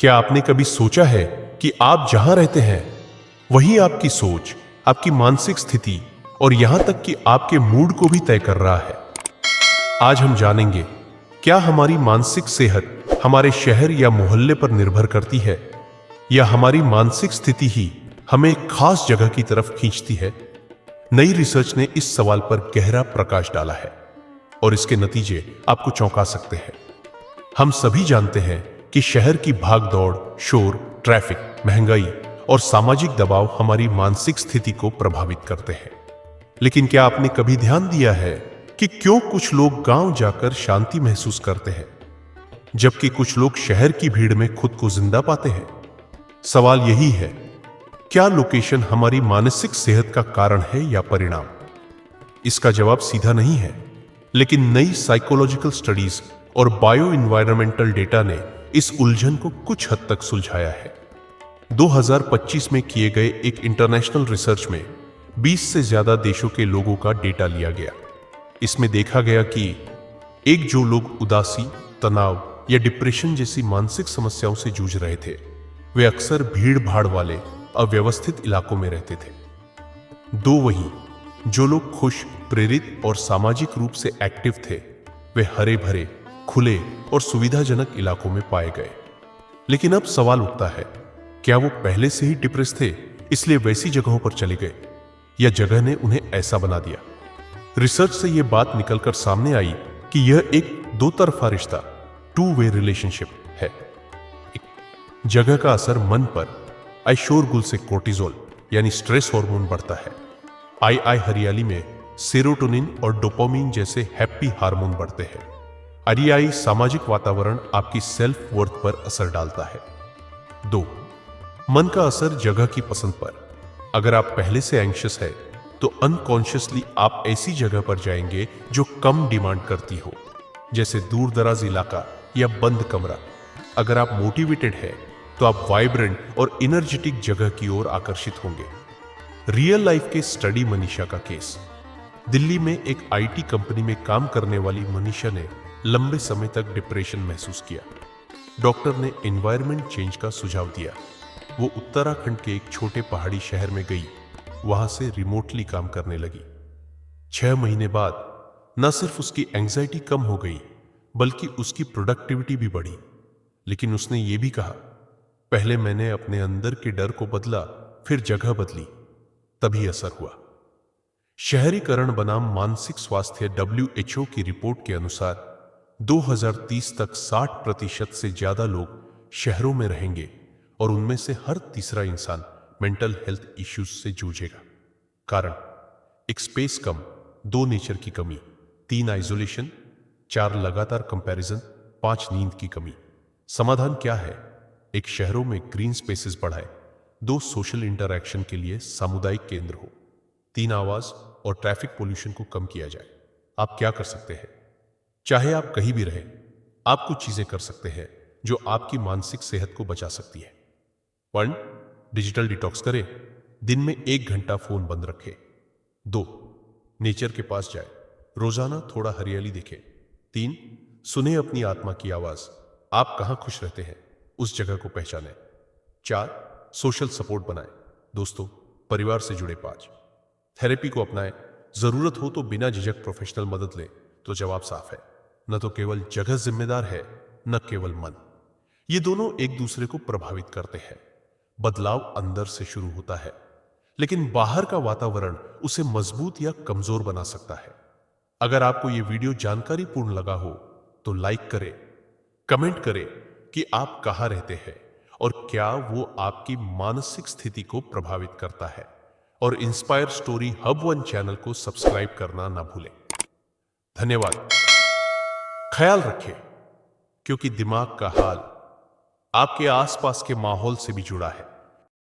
क्या आपने कभी सोचा है कि आप जहां रहते हैं वही आपकी सोच, आपकी मानसिक स्थिति और यहां तक कि आपके मूड को भी तय कर रहा है। आज हम जानेंगे, क्या हमारी मानसिक सेहत हमारे शहर या मोहल्ले पर निर्भर करती है, या हमारी मानसिक स्थिति ही हमें एक खास जगह की तरफ खींचती है। नई रिसर्च ने इस सवाल पर गहरा प्रकाश डाला है और इसके नतीजे आपको चौंका सकते हैं। हम सभी जानते हैं कि शहर की भागदौड़, शोर, ट्रैफिक, महंगाई और सामाजिक दबाव हमारी मानसिक स्थिति को प्रभावित करते हैं। लेकिन क्या आपने कभी ध्यान दिया है कि क्यों कुछ लोग गांव जाकर शांति महसूस करते हैं, जबकि कुछ लोग शहर की भीड़ में खुद को जिंदा पाते हैं? सवाल यही है, क्या लोकेशन हमारी मानसिक सेहत का कारण है या परिणाम? इसका जवाब सीधा नहीं है, लेकिन नई साइकोलॉजिकल स्टडीज और बायो इन्वायरमेंटल डेटा ने इस उलझन को कुछ हद तक सुलझाया है। 2025 में किए गए एक इंटरनेशनल रिसर्च में 20 से ज्यादा देशों के लोगों का डेटा लिया गया। इसमें देखा गया कि जो लोग उदासी, तनाव या डिप्रेशन जैसी मानसिक समस्याओं से जूझ रहे थे, वे अक्सर भीड़ भाड़ वाले अव्यवस्थित इलाकों में रहते थे। वहीं जो लोग खुश, प्रेरित और सामाजिक रूप से एक्टिव थे, वे हरे भरे, खुले और सुविधाजनक इलाकों में पाए गए। लेकिन अब सवाल उठता है, क्या वो पहले से ही डिप्रेस थे इसलिए वैसी जगहों पर चले गए, या जगह ने उन्हें ऐसा बना दिया? रिसर्च से यह बात निकलकर सामने आई कि यह एक दो तरफा रिश्ता, टू वे रिलेशनशिप है। जगह का असर मन पर, शोरगुल से कोर्टिजोल यानी स्ट्रेस हार्मोन बढ़ता है। हरियाली में सेरोटोनिन और डोपामिन जैसे हैप्पी हार्मोन बढ़ते हैं। सामाजिक वातावरण आपकी सेल्फ वर्थ पर असर डालता है। मन का असर जगह की पसंद पर। अगर आप पहले से एंग्शियस है तो अनकॉन्शियसली आप ऐसी जगह पर जाएंगे जो कम डिमांड करती हो, जैसे दूर दराज इलाका या बंद कमरा। अगर आप मोटिवेटेड है तो आप वाइब्रेंट और एनर्जेटिक जगह की ओर आकर्षित होंगे। रियल लाइफ के स्टडी मनीषा का केस। दिल्ली में एक आईटी कंपनी में काम करने वाली मनीषा ने लंबे समय तक डिप्रेशन महसूस किया। डॉक्टर ने एनवायरनमेंट चेंज का सुझाव दिया। वो उत्तराखंड के एक छोटे पहाड़ी शहर में गई, वहां से रिमोटली काम करने लगी। 6 महीने बाद न सिर्फ उसकी एंजाइटी कम हो गई, बल्कि उसकी प्रोडक्टिविटी भी बढ़ी। लेकिन उसने ये भी कहा, पहले मैंने अपने अंदर के डर को बदला, फिर जगह बदली, तभी असर हुआ। शहरीकरण बनाम मानसिक स्वास्थ्य। WHO की रिपोर्ट के अनुसार 2030 तक 60% से ज्यादा लोग शहरों में रहेंगे और उनमें से हर तीसरा इंसान मेंटल हेल्थ इश्यूज से जूझेगा। कारण, एक स्पेस कम, 2 नेचर की कमी, 3 आइसोलेशन, 4 लगातार कंपैरिजन, 5 नींद की कमी। समाधान क्या है? एक शहरों में ग्रीन स्पेसेस बढ़ाए, 2 सोशल इंटरैक्शन के लिए सामुदायिक केंद्र हो, 3 आवाज और ट्रैफिक पोल्यूशन को कम किया जाए। आप क्या कर सकते हैं? चाहे आप कहीं भी रहें, आप कुछ चीजें कर सकते हैं जो आपकी मानसिक सेहत को बचा सकती है। 1. डिजिटल डिटॉक्स करें, दिन में 1 घंटा फोन बंद रखें। 2. नेचर के पास जाए, रोजाना थोड़ा हरियाली देखें। 3. सुने अपनी आत्मा की आवाज, आप कहां खुश रहते हैं उस जगह को पहचानें। 4. सोशल सपोर्ट बनाएं, दोस्तों, परिवार से जुड़े। 5. थेरेपी को अपनाएं, जरूरत हो तो बिना झिझक प्रोफेशनल मदद लें। तो जवाब साफ है, न तो केवल जगह जिम्मेदार है, न केवल मन। ये दोनों एक दूसरे को प्रभावित करते हैं। बदलाव अंदर से शुरू होता है, लेकिन बाहर का वातावरण उसे मजबूत या कमजोर बना सकता है। अगर आपको यह वीडियो जानकारीपूर्ण लगा हो तो लाइक करें, कमेंट करें कि आप कहां रहते हैं और क्या वो आपकी मानसिक स्थिति को प्रभावित करता है। और इंस्पायर स्टोरी हब 1 चैनल को सब्सक्राइब करना ना भूलें। धन्यवाद। ख्याल रखें, क्योंकि दिमाग का हाल आपके आसपास के माहौल से भी जुड़ा है।